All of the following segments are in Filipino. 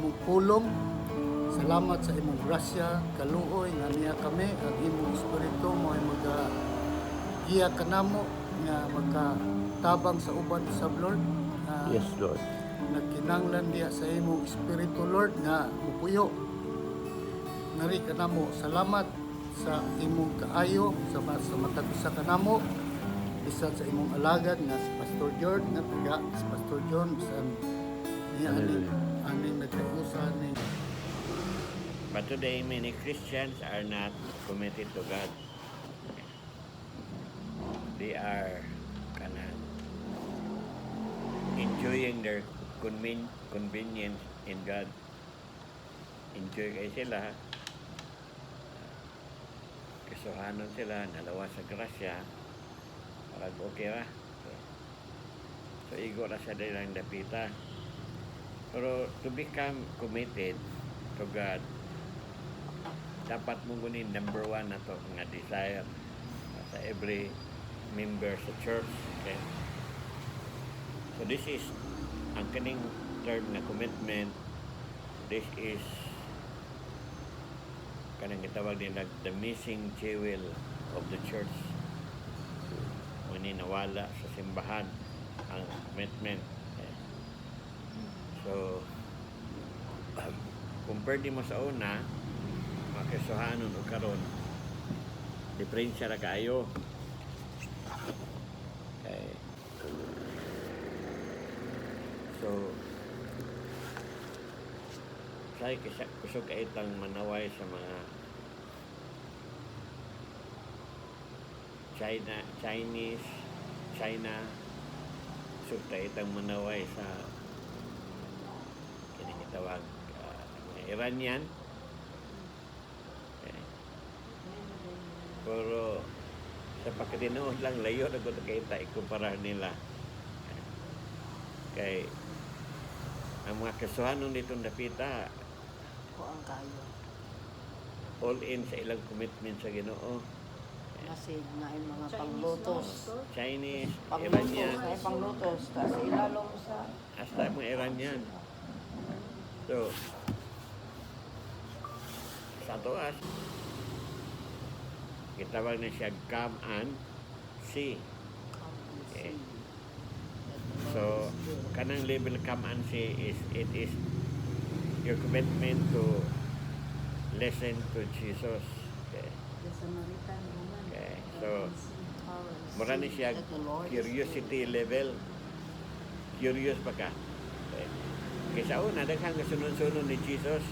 imong pulong. Salamat sa imong grasya, kaluoy nga niya kami, ang imong espiritu mo ay giya kanamo nga magkatabang sa uban sa Lord. Yes, Lord. Nagkinanglan diya sa imong espiritu, Lord, nga mupuyo. Nari kanamo, salamat sa imong kaayo sa matag usa kanamo, bisan sa imong alagad nga si Pastor George, nga taga si Pastor John, bisan niya aning nagkausa ni. But today, many Christians are not committed to God. They are enjoying their convenience in God. Enjoy kayo sila. Kasuhanon sila, nalawa sa grasya. Parang okay ra. So igo na sa nilang dapita. Pero to become committed to God, dapat mong gunin number one na to nga desire sa every member sa church. Okay? So this is ang kaning term na commitment. This is kanang gitawag nila the missing jewel of the church. Muni nawala sa simbahan ang commitment. Okay? So compared mo sa una, makisuhanon o karon, diferensya na kayo. Okay. So, say kusog kaitang manaway sa mga China, kusog kaitang manaway sa kining tawag mga Iranian. Okay. Pero sa pagkatinuod lang layo na ko kita ikumpara nila. Kay ang mga kasuhanon ditong dapita ko ang kayo. All in sa ilang commitment sa Ginoo. Kasi na yung mga panglutos. Chinese, Panglutos, Iranian, na yung panglutos. Kasi ilalong sa... hasta mga Iranian. So, sa tuwas, kitawag na siya come and see. Okay. So, kanang level come and see is, it is your commitment to listen to Jesus. Okay. Okay. So, mura ni siya curiosity level. Curious ba ka? Okay. Kaysa una, daghang kasunod-sunod ni Jesus.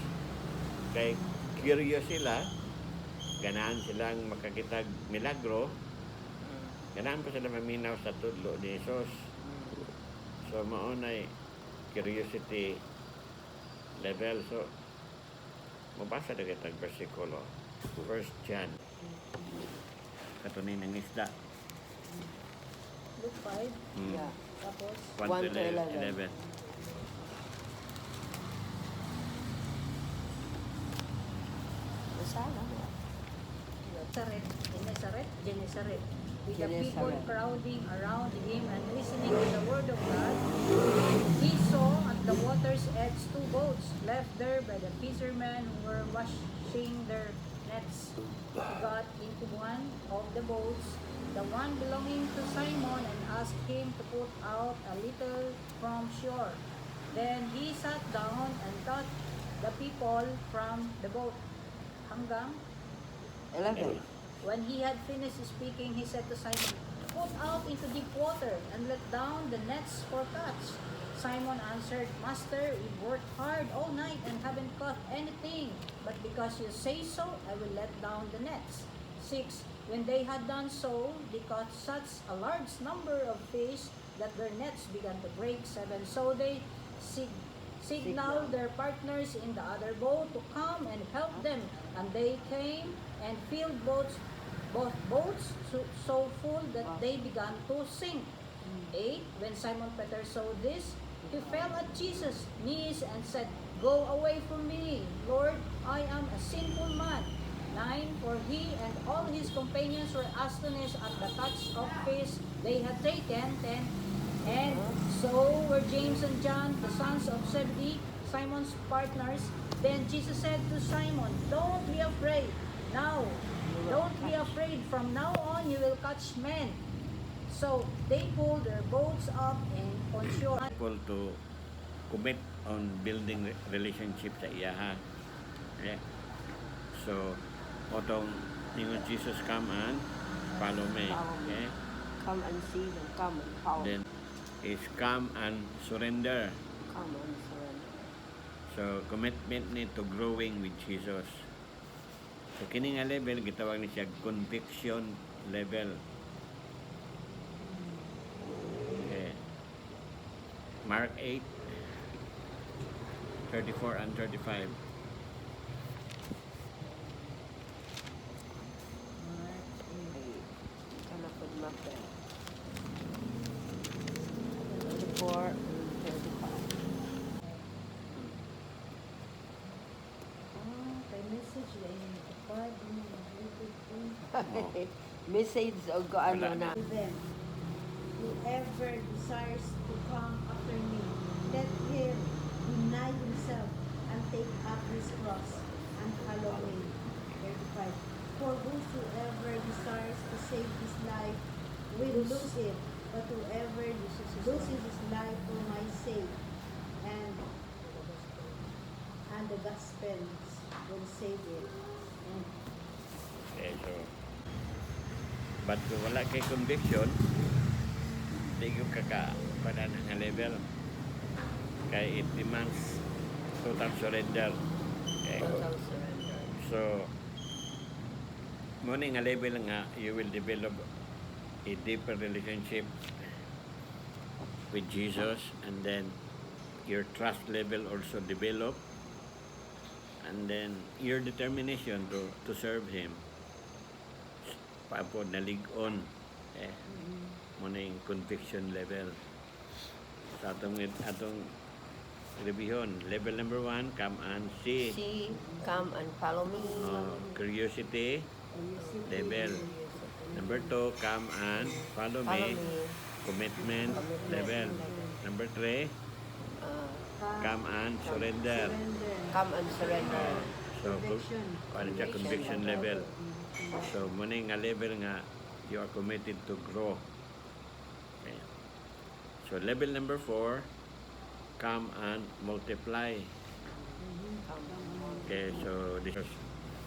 Kay curious sila, ganahan silang makakitag milagro, ganahan pa sila maminaw sa tudlo ni Jesus. So, maunay curiosity level. So, mabasa na kitang versikulo. 1 John. Katunay ng isda. Luke 5, Yeah. tapos 1 to 11. 11. Sana. Gennesaret, with the people Gennesaret. crowding around him and listening to the word of God, he saw at the water's edge 2 boats left there by the fishermen who were washing their nets. He got into one of the boats, the one belonging to Simon, and asked him to put out a little from shore. Then he sat down and taught the people from the boat. Hanggang 11. when he had finished speaking, he said to Simon, "Put out into deep water and let down the nets for catch." Simon answered, "Master, we've worked hard all night and haven't caught anything, but because you say so, I will let down the nets." 6. When they had done so, they caught such a large number of fish that their nets began to break. 7. So they signaled their partners in the other boat to come and help them, and they came and filled both boats so full that they began to sink. 8. When Simon Peter saw this, he fell at Jesus' knees and said, "Go away from me, Lord, I am a sinful man." 9. For he and all his companions were astonished at the catch of fish they had taken. 10. And so were James and John, the sons of Zebedee, Simon's partners. Then Jesus said to Simon, "Don't be afraid. Now, don't be afraid. From now on, you will catch men." So they pulled their boats up and on shore. People to commit on building relationship sa iya ha. Okay. So, otong ingon Jesus, come and follow me. Okay. Come and see them. Come and follow. Then is come and surrender. Come and surrender. So, commitment ni to growing with Jesus. So, kini nga level, gitawag ni siya conviction level. Okay. Mark 8, 34 and 35. Kana pud mapel. 34 and 35. Kay message lang kapag Message o gaano Wala. na. to them. Whoever desires to come after me, let him deny himself and take up his cross and follow me. 35. For whosoever desires to save his life will lose it, but whoever loses his life for my sake and the gospel will save it. And Okay, so but kung wala kay conviction, di ko kaka nga level. Kay it demands total surrender. Okay. Total surrender. So, mo nga level nga, you will develop a deeper relationship with Jesus, and then your trust level also develop, and then your determination to serve Him. Papo nalig-on. Eh, mo yung conviction level. Sa atong review, level number 1, come and see. See, come and follow me. Curiosity level. Number 2, come and follow Follow me. me. Commitment level. Number 3, Uh, come and surrender. come and surrender. So, paano siya conviction level. So, muna nga level nga, you are committed to grow. Okay. So, level number 4, come and multiply. Okay, so this is,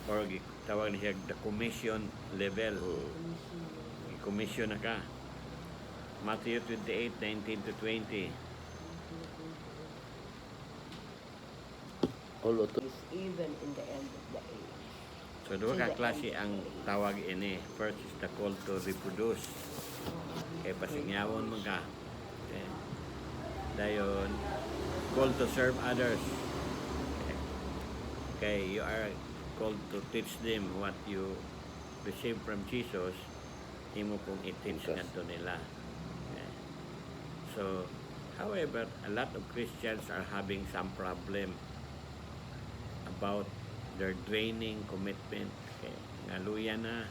or tawag niya the commission level. Commission na ka. Matthew 28, 19 to 20. Is even in the end of the age. So, dua ka klase ang tawag ini. First is the call to reproduce. Okay, pasinyawon mo ka. Okay. Dayon, call to serve others. Okay. Okay, you are called to teach them what you receive from Jesus. Imo pong i-teach ngadto nila. Okay. So, however, a lot of Christians are having some problem about their draining commitment. Okay. Ngaluya na,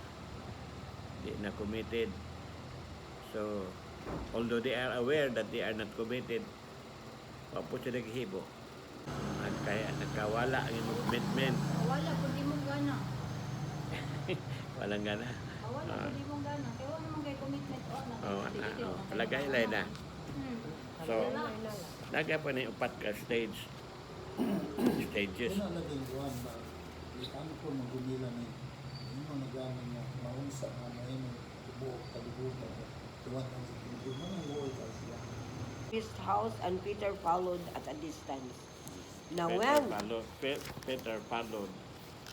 di na committed. So, although they are aware that they are not committed, wapo sila gihibo. At kaya nagkawala ang imong commitment. wala kung di mo gana. Walang gana. Wala kung di mo gana. Kaya wala naman kay commitment. Palagay lang na. Hmm. So, naga pa na yung upat ka stages. Ito na laging buwan ba? Ano po magumila ni imo nagaman na maunsa nga na imo tubuok kalibutan. Tuwat ang sikilid mo nang luoy ka siya. His house and Peter followed at a distance. Now Peter followed.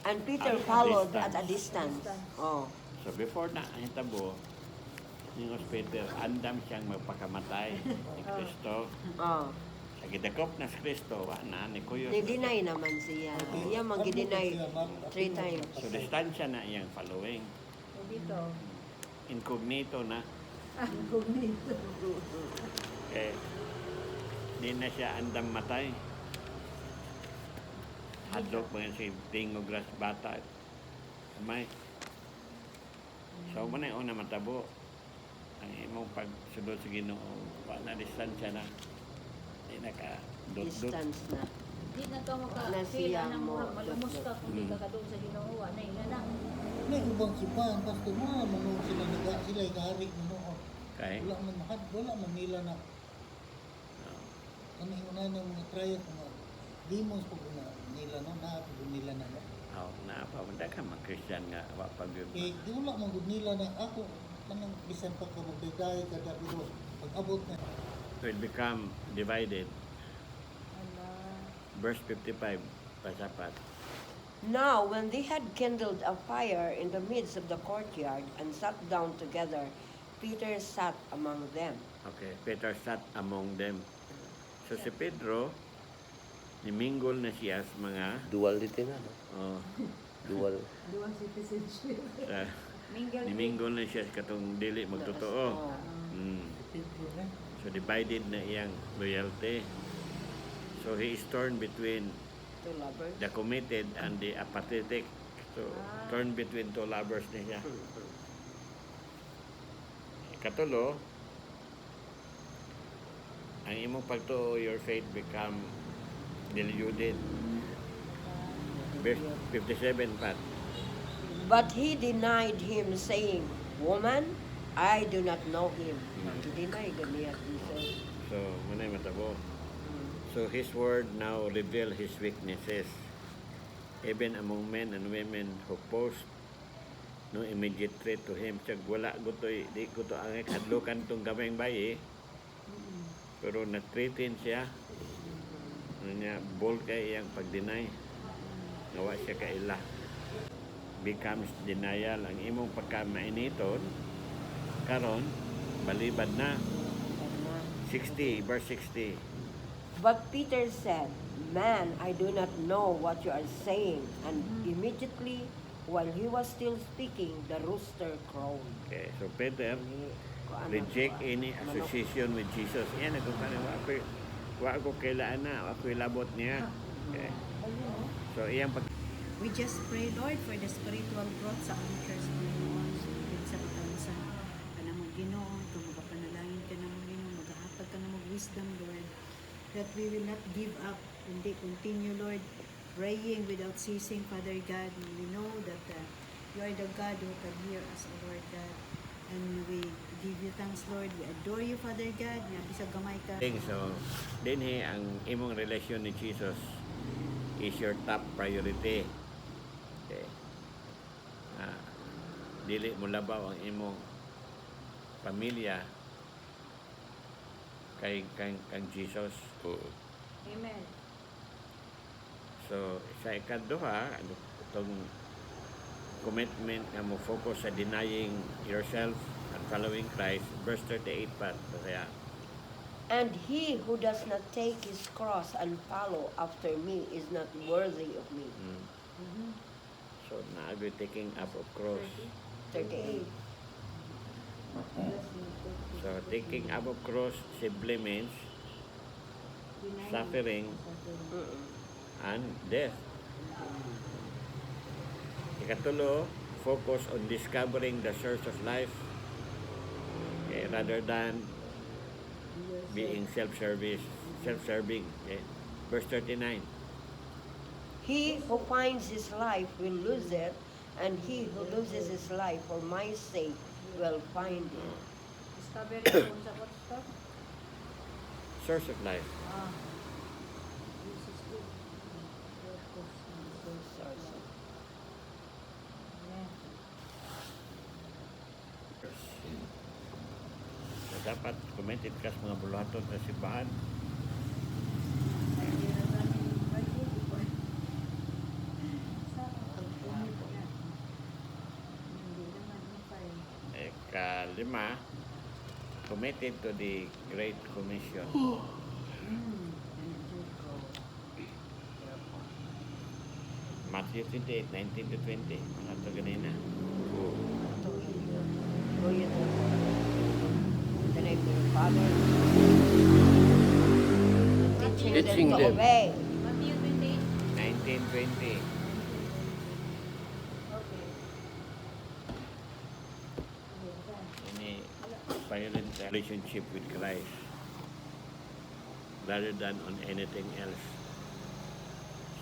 and Peter At a followed distance. at a distance. Oh. So before na ang hitabo, yung Peter, andam siyang magpakamatay ni Kristo. Oh. Sa gidakop na si Kristo, na ni Kuyo. Ni-deny naman siya. Iya mag-deny 3 times. So distansya na iyang following. Dito. Incognito na. Incognito. Okay. Di na siya andam matay. Hadlok mga si Tingo Grass Bata. May. So, muna yung una matabo. Ang imong pagsunod sa Ginoo, wala na distansya na. Di na ka dot-dot. Distance na. Di na ka Na maka-feel siya ng mo, murag malumos ka kung di ka Mm. kadung sa Ginoo. Na ina na. May ubang sipa, basta mo, manood sila, sila ikaharik manood. Kay? Wala man mahad, wala man nila na, ano yung una ng mga trial, mga demons po na nila, no, naapag nila na, no. Oh, napapunta ka mga Christian nga, wapag yun. Eh, di wala man gud nila na, ako, kanang bisan pa ka magdagay ka da, pero pag abot na, Will become divided. Ala. Verse 55, pasapat. Now, when they had kindled a fire in the midst of the courtyard and sat down together, Peter sat among them. Okay, Peter sat among them. So si Pedro, niminggol na siya sa mga Duality na, no? oh, Dual. Dual citizenship. sa, Mingle. niminggol na siya sa katong dili magtotoo. Mm. Pedro na, So divided na iyang loyalty. So he is torn between Two lovers. the committed and the apathetic. So torn between two lovers na siya. Katulo, ang imong pagtuo, your faith become deluded. Verse 57 pat. But he denied him, saying, Woman, I do not know him. Deny niya Jesus. So, manay matabo. So his word now reveal his weaknesses. Even among men and women who post no immediate threat to him. Siya wala gutoy, di ko to ang kadlukan tong gamayng bayi. Pero na-threaten siya. Ano niya, bold kay iyang pag-deny. Nawa siya kaila. Becomes denial. Ang imong pagkamainiton, karon balibad na. 60, verse 60. But Peter said, Man, I do not know what you are saying. And immediately, while he was still speaking, the rooster crowed. Okay, so Peter, reject any association with Jesus. Yan, nagkumpanya, wa ako kailaan na, wa ako ilabot niya. Okay. So, iyang pag... We just pray, Lord, for the spiritual growth sa aming church Panginoon. Sulit sa pagkalusan ka na mong Ginoo, kung magapanalangin ka na mong Ginoo, magahapag ka na mong wisdom, Lord, that we will not give up, kundi continue, Lord, praying without ceasing, Father God. We know that you are the God who can hear us, O Lord God. And we give you thanks, Lord. We adore you, Father God. Nga bisag gamay ka. So, dinhi ang imong relasyon ni Jesus is your top priority. Okay. Dili mo labaw ang imong pamilya kang Jesus. Amen. So, sa ikaduha, itong commitment nga mo focus sa denying yourself and following Christ, verse 38 pa. Kaya, And he who does not take his cross and follow after me is not worthy of me. so, na-agree taking up of cross. 38. So, taking up of cross simply means suffering and death. Ikatulo, focus on discovering the source of life, okay, rather than being self-serving. Okay. Verse 39. He who finds his life will lose it, and he who loses his life for my sake will find it. Discovery kung sa what stuff? Source of life. This is good. Amen. So, dapat committed ka sa mga bulaton sa simbahan. Kalima, committed to the Great Commission. Matthew 28, 19 to 20. Mga ito ganina. Go you to in the name of the Father, teaching them to obey. Matthew 28. 19, 20. Okay. Ini violent relationship with Christ rather than on anything else.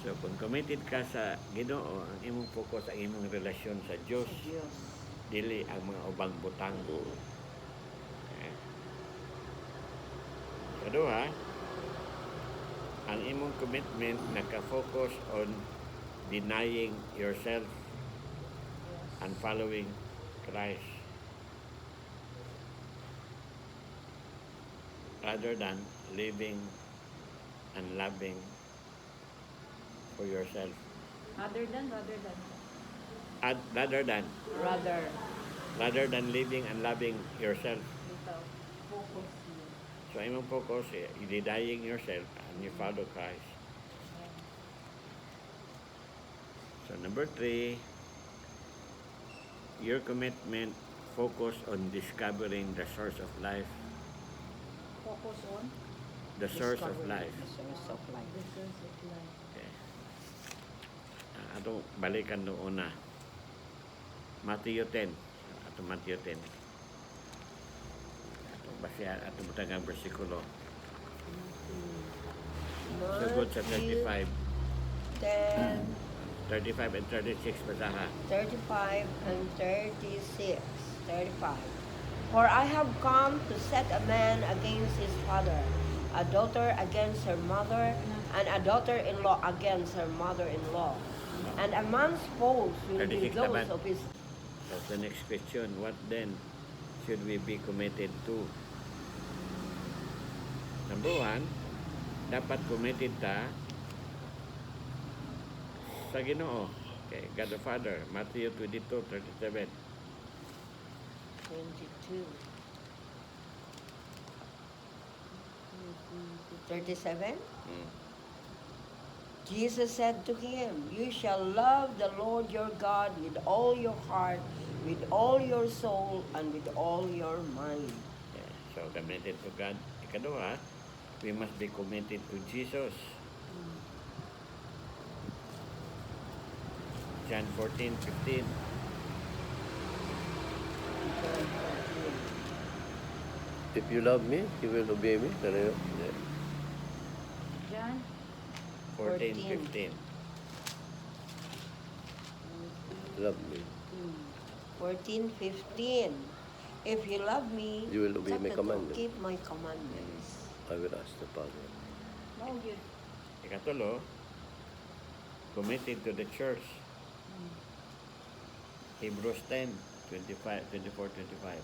So kung committed ka sa Ginoo, ang imong focus ang imong relasyon sa Dios, Sa Diyos. dili ang mga ubang butang. Okay. Kaduha, ang imong commitment naka-focus on denying yourself and following Christ rather than living and loving for yourself. Rather than. Rather, Rather than living and loving yourself. Dito. focus So imong focus, denying yourself and you follow Christ. So number 3, your commitment focus on discovering the source of life. Focus on The source of discovering life. the source of life. the source of life. Okay. Ato balikan noon na. Matthew 10. Ato Matthew 10. Ato basihan ato butang bersikulo. Sugod sa 35. 10, 35 and 36 basaha. 35 and 36. 35. For I have come to set a man against his father, a daughter against her mother, and a daughter-in-law against her mother-in-law. And a man's foes will be 36 those naman. of his... So the next question, what then should we be committed to? Number 1, dapat committed ta sa Ginoo. Okay, God the Father, Matthew 22:37. 22. 37. Mm. Jesus said to him, You shall love the Lord your God with all your heart, with all your soul, and with all your mind. Yeah, so committed to God. Ikaduha, we must be committed to Jesus. John 14:15. If you love me, you will obey me. John 14:15. Love me. 14:15. If you love me, You will obey my commandments. keep my commandments. I will ask the Father. no good. Ikatulo, committed to the church. Hebrews 10:24-25.